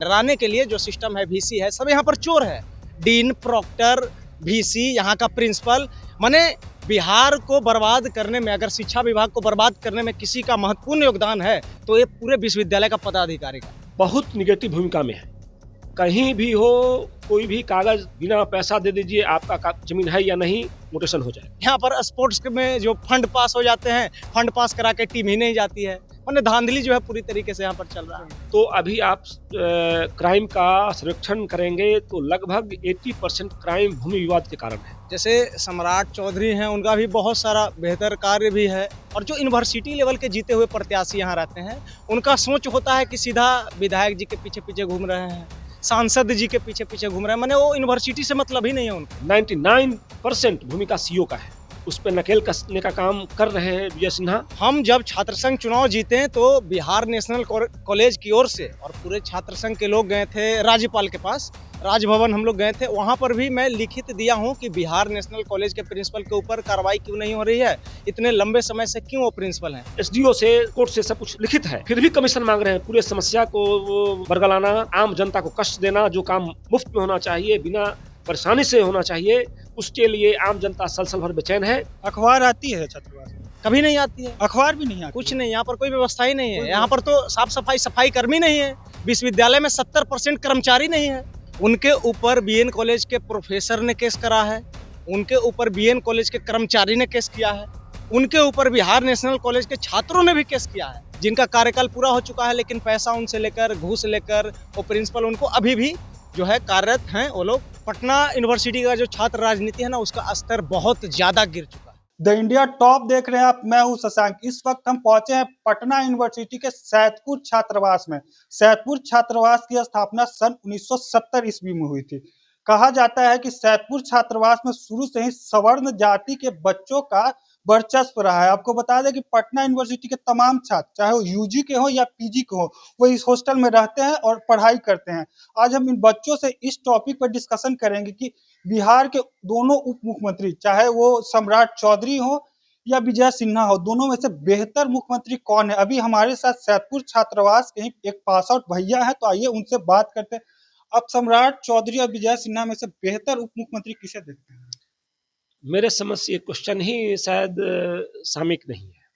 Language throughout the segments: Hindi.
डराने के लिए जो सिस्टम है वीसी है, सब यहाँ पर चोर है। डीन, प्रॉक्टर, वीसी, यहाँ का प्रिंसिपल, माने बिहार को बर्बाद करने में, अगर शिक्षा विभाग को बर्बाद करने में किसी का महत्वपूर्ण योगदान है तो ये पूरे विश्वविद्यालय का पदाधिकारी का। बहुत निगेटिव भूमिका में है। कहीं भी हो, कोई भी कागज बिना पैसा दे दीजिए, आपका जमीन है या नहीं, म्यूटेशन हो जाए। यहाँ पर स्पोर्ट्स में जो फंड पास हो जाते हैं, फंड पास करा के टीम ही नहीं जाती है, माने धांधली जो है पूरी तरीके से यहाँ पर चल रहा है। तो अभी आप क्राइम का सर्वेक्षण करेंगे तो लगभग 80% क्राइम भूमि विवाद के कारण है। जैसे सम्राट चौधरी हैं, उनका भी बहुत सारा बेहतर कार्य भी है, और जो यूनिवर्सिटी लेवल के जीते हुए प्रत्याशी यहाँ रहते हैं, उनका सोच होता है कि सीधा विधायक जी के पीछे पीछे घूम रहे हैं, सांसद जी के पीछे पीछे घूम रहे हैं, माने वो यूनिवर्सिटी से मतलब ही नहीं है उनको। 99% भूमिका सीओ का है, उस पर नकेल कसने का काम कर रहे हैं विजय सिन्हा। हम जब छात्र संघ चुनाव जीते हैं तो बिहार नेशनल कॉलेज की ओर से और पूरे छात्र संघ के लोग गए थे राज्यपाल के पास, राजभवन हम लोग गए थे, वहां पर भी मैं लिखित दिया हूं कि बिहार नेशनल कॉलेज के प्रिंसिपल के ऊपर कार्रवाई क्यों नहीं हो रही है, इतने लंबे समय से क्यों वो प्रिंसिपल हैं। एसडीओ से, कोर्ट से सब कुछ लिखित है, फिर भी कमीशन मांग रहे हैं। पूरे समस्या को बरगलाना, आम जनता को कष्ट देना, जो काम मुफ्त में होना चाहिए, बिना परेशानी से होना चाहिए, उसके लिए आम जनता सलसल भर बेचैन है। अखबार आती है छात्रावास में? कभी नहीं आती है, अखबार भी नहीं आती, कुछ नहीं, यहाँ पर कोई व्यवस्था ही नहीं है। यहाँ पर तो साफ सफाई कर्मी नहीं है, विश्वविद्यालय में 70% कर्मचारी नहीं है। उनके ऊपर बीएन कॉलेज के प्रोफेसर ने केस करा है, उनके ऊपर बीएन कॉलेज के कर्मचारी ने केस किया है, उनके ऊपर बिहार नेशनल कॉलेज के छात्रों ने भी केस किया है, जिनका कार्यकाल पूरा हो चुका है, लेकिन पैसा उनसे लेकर, घूस लेकर वो प्रिंसिपल उनको अभी भी जो है कार्यरत हैं वो लोग। पटना यूनिवर्सिटी का जो छात्र राजनीति है ना, उसका स्तर बहुत ज्यादा गिर चुका है। द इंडिया टॉप देख रहे हैं आप, मैं हूं शशांक। इस वक्त हम पहुंचे हैं पटना यूनिवर्सिटी के सैदपुर छात्रावास में। सैदपुर छात्रावास की स्थापना सन 1970 ईस्वी में हुई थी। कहा जाता है कि सैदपुर छात्रावास में शुरू से ही सवर्ण जाति के बच्चों का वर्चस्व रहा है। आपको बता दें कि पटना यूनिवर्सिटी के तमाम छात्र, चाहे वो यूजी के हो या पीजी के हो, वो इस हॉस्टल में रहते हैं और पढ़ाई करते हैं। आज हम इन बच्चों से इस टॉपिक पर डिस्कशन करेंगे कि बिहार के दोनों उप मुख्यमंत्री, चाहे वो सम्राट चौधरी हो या विजय सिन्हा हो, दोनों में से बेहतर मुख्यमंत्री कौन है। अभी हमारे साथ सैदपुर छात्रावास के ही एक पास आउट भैया है, तो आइए उनसे बात करते हैं। अब सम्राट चौधरी और विजय सिन्हा में से बेहतर उप मुख्यमंत्री किसे देखते हैं? मेरे समझ से ये क्वेश्चन ही शायद सामयिक नहीं है।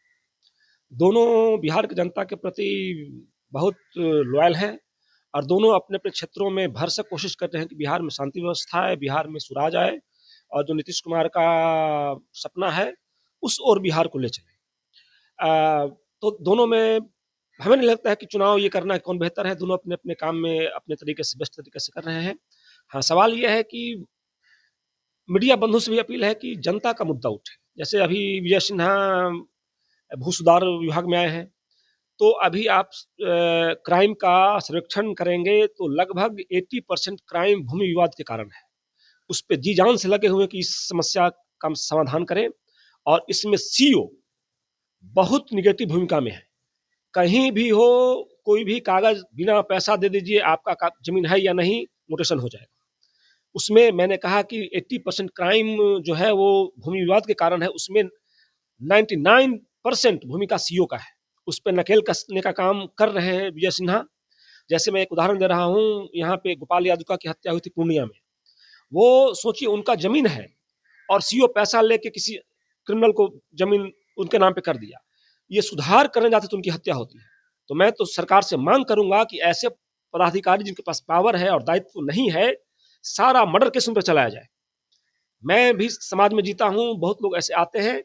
दोनों बिहार की जनता के प्रति बहुत लॉयल हैं और दोनों अपने अपने क्षेत्रों में भरसक कोशिश करते हैं कि बिहार में शांति व्यवस्था है, बिहार में सुराज आए और जो नीतीश कुमार का सपना है उस ओर बिहार को ले चले। तो दोनों में हमें नहीं लगता है कि चुनाव ये करना है कौन बेहतर है। दोनों अपने अपने काम में अपने तरीके से, बेस्ट तरीके से कर रहे हैं। हाँ, सवाल यह है कि मीडिया बंधु से भी अपील है कि जनता का मुद्दा उठे। जैसे अभी विजय सिन्हा भू सुधार विभाग में आए हैं, तो अभी आप क्राइम का सर्वेक्षण करेंगे तो लगभग 80% क्राइम भूमि विवाद के कारण है। उस पे जी जान से लगे हुए कि इस समस्या का समाधान करें, और इसमें सीओ बहुत निगेटिव भूमिका में है। कहीं भी हो, कोई भी कागज बिना पैसा दे दीजिए, आपका जमीन है या नहीं, म्यूटेशन हो जाएगा। उसमें मैंने कहा कि 80% क्राइम जो है वो भूमि विवाद के कारण है, उसमें 99% भूमिका सीओ का है, उस पर नकेल कसने का काम कर रहे हैं विजय सिन्हा। जैसे मैं एक उदाहरण दे रहा हूँ, यहाँ पे गोपाल यादव की हत्या हुई थी पूर्णिया में। वो सोचिए, उनका जमीन है और सीओ पैसा लेके किसी क्रिमिनल को जमीन उनके नाम पे कर दिया। ये सुधार करने जाते तो उनकी हत्या होती है। तो मैं तो सरकार से मांग करूंगा कि ऐसे पदाधिकारी जिनके पास पावर है और दायित्व नहीं है, सारा मर्डर केस उन पर चलाया जाए। मैं भी समाज में जीता हूं, बहुत लोग ऐसे आते हैं।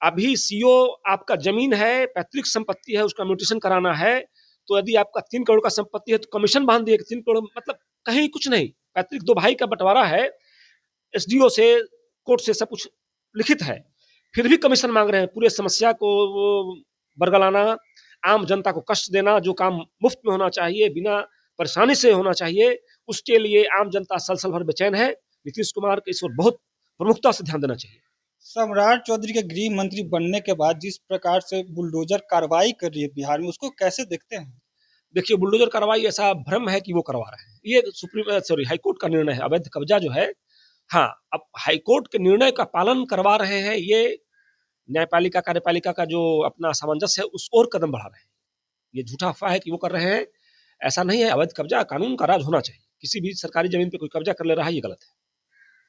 अभी सीओ, आपका जमीन है, पैतृक संपत्ति है, उसका म्यूटेशन कराना है, तो यदि आपका 3 करोड़ का संपत्ति है तो कमीशन बांध दिए 3 करोड़, मतलब कहीं कुछ नहीं। पैतृक 2 भाई का बंटवारा है, एसडीओ से, कोर्ट से सब कुछ लिखित है, फिर भी कमीशन मांग रहे हैं। पूरे समस्या को बरगलाना, आम जनता को कष्ट देना, जो काम मुफ्त में होना चाहिए, बिना परेशानी से होना चाहिए, उसके लिए आम जनता सलसल भर बेचैन है। नीतीश कुमार को इस ओर बहुत प्रमुखता से ध्यान देना चाहिए। सम्राट चौधरी के गृह मंत्री बनने के बाद जिस प्रकार से बुलडोजर कार्रवाई कर रही है बिहार में, उसको कैसे देखते हैं? देखिए, बुलडोजर कार्रवाई ऐसा भ्रम है कि वो करवा रहे हैं। ये हाईकोर्ट का निर्णय है। अवैध कब्जा जो है, हाँ, अब हाईकोर्ट के निर्णय का पालन करवा रहे हैं। ये न्यायपालिका कार्यपालिका का जो अपना सामंजस्य है उस ओर कदम बढ़ा रहे हैं। ये झूठा अफवाह है कि वो कर रहे हैं। ऐसा नहीं है। अवैध कब्जा कानून का राज होना चाहिए। किसी भी सरकारी जमीन पे कोई कब्जा कर ले रहा है, ये गलत है।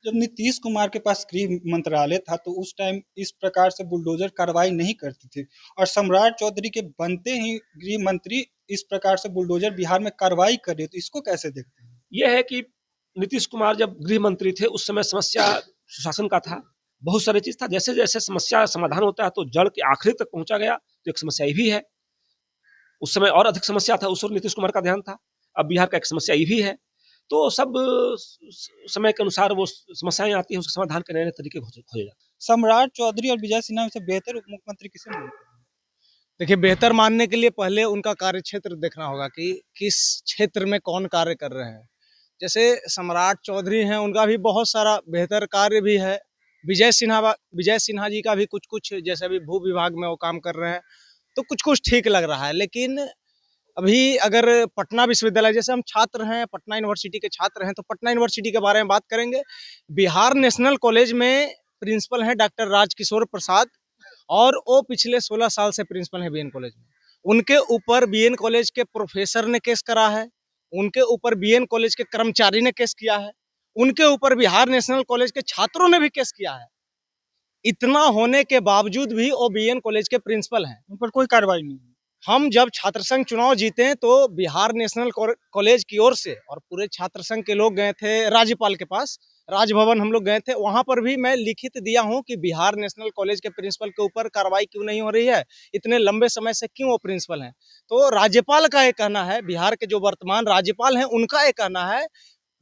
जब नीतीश कुमार के पास गृह मंत्रालय था तो उस टाइम इस प्रकार से बुलडोजर कार्रवाई नहीं करती थी, और सम्राट चौधरी के बनते ही गृह मंत्री इस प्रकार से बुलडोजर बिहार में कार्रवाई कर रहे, तो इसको कैसे देखते हैं? यह है कि नीतीश कुमार जब गृह मंत्री थे उस समय समस्या सुशासन का था, बहुत सारी चीज था। जैसे जैसे समस्या समाधान होता है तो जड़ के आखिरी तक पहुंचा गया, तो एक समस्या ये भी है। उस समय और अधिक समस्या था, उस वक्त नीतीश कुमार का ध्यान था। अब बिहार का एक समस्या ये भी है। तो सब समय के अनुसार वो समस्याएं आती है, उसका समाधान के नए नए तरीके खोजे जाते हैं। सम्राट चौधरी और विजय सिन्हा में से बेहतर उप मुख्यमंत्री किसे मानते हैं? देखिए, बेहतर मानने के लिए पहले उनका कार्य क्षेत्र देखना होगा कि किस क्षेत्र में कौन कार्य कर रहे हैं। जैसे सम्राट चौधरी हैं, उनका भी बहुत सारा बेहतर कार्य भी है। विजय सिन्हा जी का भी कुछ जैसे अभी भू विभाग में वो काम कर रहे हैं, तो कुछ ठीक लग रहा है। लेकिन अभी अगर पटना विश्वविद्यालय, जैसे हम छात्र हैं, पटना यूनिवर्सिटी के छात्र हैं, तो पटना यूनिवर्सिटी के बारे में बात करेंगे। बिहार नेशनल कॉलेज में प्रिंसिपल हैं डॉक्टर राजकिशोर प्रसाद, और वो पिछले 16 साल से प्रिंसिपल हैं बीएन कॉलेज में। उनके ऊपर बीएन कॉलेज के प्रोफेसर ने केस करा है, उनके ऊपर बीएन कॉलेज के कर्मचारी ने केस किया है, उनके ऊपर बिहार नेशनल कॉलेज के छात्रों ने भी केस किया है। इतना होने के बावजूद भी वो बीएन कॉलेज के प्रिंसिपल हैं, उन पर कोई कार्रवाई नहीं। हम जब छात्र संघ चुनाव जीते तो बिहार नेशनल कॉलेज की ओर से और पूरे छात्र संघ के लोग गए थे राज्यपाल के पास, राजभवन हम लोग गए थे। वहां पर भी मैं लिखित दिया हूं कि बिहार नेशनल कॉलेज के प्रिंसिपल के ऊपर कार्रवाई क्यों नहीं हो रही है, इतने लंबे समय से क्यों वो प्रिंसिपल हैं। तो राज्यपाल का ये कहना है, बिहार के जो वर्तमान राज्यपाल हैं उनका ये कहना है।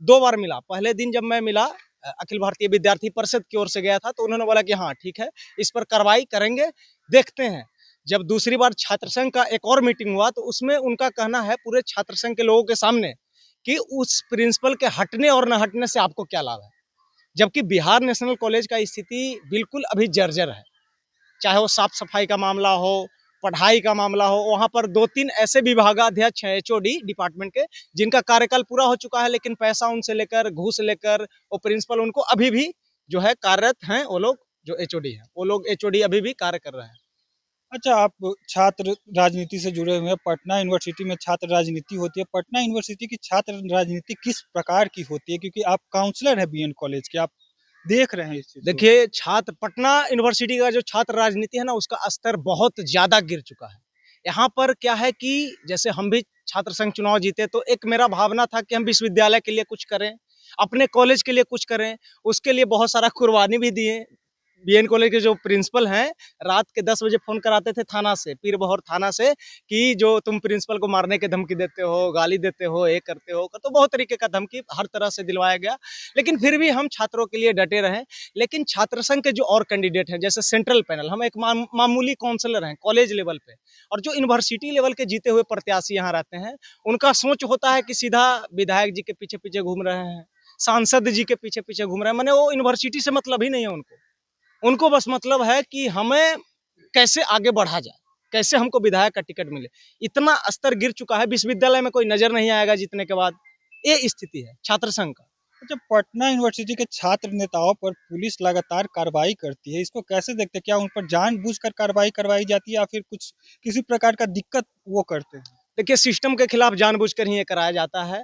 2 बार मिला, पहले दिन जब मैं मिला अखिल भारतीय विद्यार्थी परिषद की ओर से गया था, तो उन्होंने बोला कि हाँ ठीक है, इस पर कार्रवाई करेंगे, देखते हैं। जब दूसरी बार छात्र संघ का एक और मीटिंग हुआ तो उसमें उनका कहना है पूरे छात्र संघ के लोगों के सामने कि उस प्रिंसिपल के हटने और न हटने से आपको क्या लाभ है। जबकि बिहार नेशनल कॉलेज का स्थिति बिल्कुल अभी जर्जर है, चाहे वो साफ सफाई का मामला हो, पढ़ाई का मामला हो। वहां पर 2-3 ऐसे विभागाध्यक्ष हैं एचओडी डिपार्टमेंट के, जिनका कार्यकाल पूरा हो चुका है, लेकिन पैसा उनसे लेकर, घूस लेकर वो प्रिंसिपल उनको अभी भी जो है कार्यरत हैं। वो लोग जो एचओडी हैं, वो लोग एचओडी अभी भी कार्य कर रहे हैं। अच्छा, आप छात्र राजनीति से जुड़े हुए हैं, पटना यूनिवर्सिटी में छात्र राजनीति होती है। पटना यूनिवर्सिटी की छात्र राजनीति किस प्रकार की होती है, क्योंकि आप काउंसलर हैं बीएन कॉलेज के, आप देख रहे हैं इस चीज को। देखिए, छात्र पटना यूनिवर्सिटी का जो छात्र राजनीति है ना, उसका स्तर बहुत ज्यादा गिर चुका है। यहाँ पर क्या है कि जैसे हम भी छात्र संघ चुनाव जीते तो एक मेरा भावना था कि हम विश्वविद्यालय के लिए कुछ करें, अपने कॉलेज के लिए कुछ करें। उसके लिए बहुत सारा कुर्बानी भी दिए। बीएन कॉलेज के जो प्रिंसिपल हैं, रात के 10 बजे फोन कराते थे थाना से, पीर बहोर थाना से, कि जो तुम प्रिंसिपल को मारने की धमकी देते हो, गाली देते हो, ये करते हो। तो बहुत तरीके का धमकी हर तरह से दिलवाया गया, लेकिन फिर भी हम छात्रों के लिए डटे रहे। लेकिन छात्र संघ के जो और कैंडिडेट हैं, जैसे सेंट्रल पैनल, हम एक मामूली काउंसलर हैं कॉलेज लेवल पे, और जो यूनिवर्सिटी लेवल के जीते हुए प्रत्याशी यहाँ रहते हैं, उनका सोच होता है कि सीधा विधायक जी के पीछे पीछे घूम रहे हैं, सांसद जी के पीछे पीछे घूम रहे हैं। मैंने वो यूनिवर्सिटी से मतलब ही नहीं है उनको बस मतलब है कि हमें कैसे आगे बढ़ा जाए, कैसे हमको विधायक का टिकट मिले। इतना स्तर गिर चुका है, विश्वविद्यालय में कोई नजर नहीं आएगा जीतने के बाद। ये स्थिति है छात्र संघ का। अच्छा, पटना यूनिवर्सिटी के छात्र नेताओं पर पुलिस लगातार कार्रवाई करती है, इसको कैसे देखते हैं? क्या उन पर जानबूझकर कार्रवाई करवाई जाती है या फिर कुछ किसी प्रकार का दिक्कत वो करते हैं? देखिए, सिस्टम के खिलाफ जानबूझकर ही ये कराया जाता है,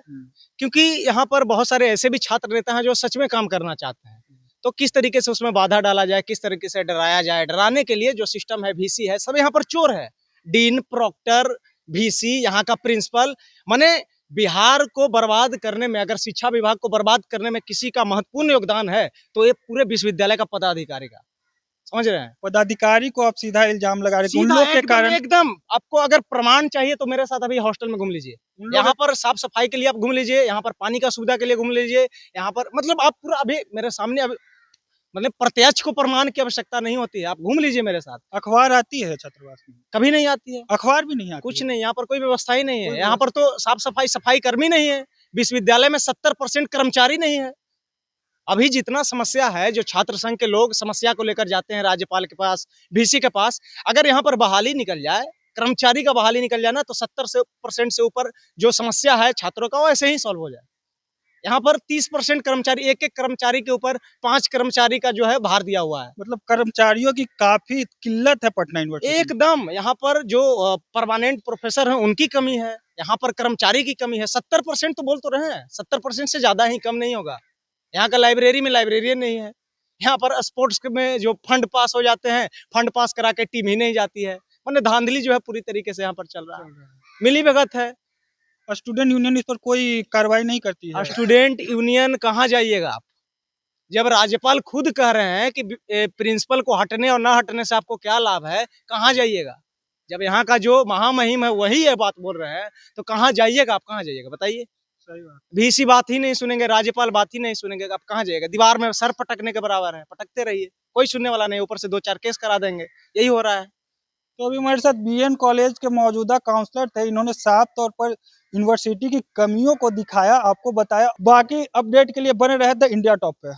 क्योंकि यहाँ पर बहुत सारे ऐसे भी छात्र रहते हैं जो सच में काम करना चाहते हैं। तो किस तरीके से उसमें बाधा डाला जाए, किस तरीके से डराया जाए, डराने के लिए जो सिस्टम है, वीसी है, सब यहाँ पर चोर है। डीन, प्रोक्टर, वीसी, यहाँ का प्रिंसिपल, माने बिहार को बर्बाद करने में, अगर शिक्षा विभाग को बर्बाद करने में किसी का महत्वपूर्ण योगदान है तो ये पूरे विश्वविद्यालय का पदाधिकारी का। समझ रहे हैं? पदाधिकारी को आप सीधा इल्जाम लगा रहे हैं उन सीधा लोग के कारण। एकदम आपको अगर प्रमाण चाहिए तो मेरे साथ अभी हॉस्टल में घूम लीजिए, यहाँ पर साफ सफाई के लिए आप घूम लीजिए, यहाँ पर पानी का सुविधा के लिए घूम लीजिए, यहाँ पर मतलब आप पूरा अभी मेरे सामने, अभी मतलब प्रत्यक्ष को प्रमाण की आवश्यकता नहीं होती है, आप घूम लीजिए मेरे साथ। अखबार आती है छात्रावास में? कभी नहीं आती है, अखबार भी नहीं आती कुछ है? नहीं, यहाँ पर कोई व्यवस्था ही नहीं है। यहाँ पर तो साफ सफाई कर्मी नहीं है, विश्वविद्यालय में 70% कर्मचारी नहीं है। अभी जितना समस्या है, जो छात्र संघ के लोग समस्या को लेकर जाते हैं राज्यपाल के पास, वीसी के पास, अगर यहाँ पर बहाली निकल जाए, कर्मचारी का बहाली निकल जाए ना, तो 70% से ऊपर जो समस्या है छात्रों का, वो ऐसे ही सॉल्व हो जाए। यहाँ पर 30% कर्मचारी, एक कर्मचारी के ऊपर 5 कर्मचारी का जो है भार दिया हुआ है। मतलब कर्मचारियों की काफी किल्लत है पटना यूनिवर्सिटी में। एकदम यहाँ पर जो परमानेंट प्रोफेसर हैं उनकी कमी है, यहाँ पर कर्मचारी की कमी है। 70% तो बोल तो रहे हैं, 70% से ज्यादा ही, कम नहीं होगा। यहाँ का लाइब्रेरी में लाइब्रेरियन नहीं है। यहाँ पर स्पोर्ट्स में जो फंड पास हो जाते हैं, फंड पास करा के टीम ही नहीं जाती है। मतलब धांधली जो है पूरी तरीके से यहाँ पर चल रहा है, मिली भगत है। स्टूडेंट यूनियन इस पर कोई कार्रवाई नहीं करती है। स्टूडेंट यूनियन कहाँ जाइएगा आप, जब राज्यपाल खुद कह रहे हैं कि प्रिंसिपल को हटने और ना हटने से आपको क्या लाभ है, कहाँ जाइएगा? जब यहाँ का जो महामहिम है वही ये बात बोल रहे हैं, तो कहाँ जाइएगा आप, कहाँ जाइएगा बताइए? सही बात। VC बात ही नहीं सुनेंगे, राज्यपाल बात ही नहीं सुनेंगे, आप कहाँ जाइएगा? दीवार में सर पटकने के बराबर है, पटकते रहिए, कोई सुनने वाला नहीं, ऊपर से 2-4 केस करा देंगे, यही हो रहा है। तो अभी हमारे साथ बीएन कॉलेज के मौजूदा काउंसलर थे, इन्होंने साफ तौर पर यूनिवर्सिटी की कमियों को दिखाया, आपको बताया। बाकी अपडेट के लिए बने रहे द इंडिया टॉप पे।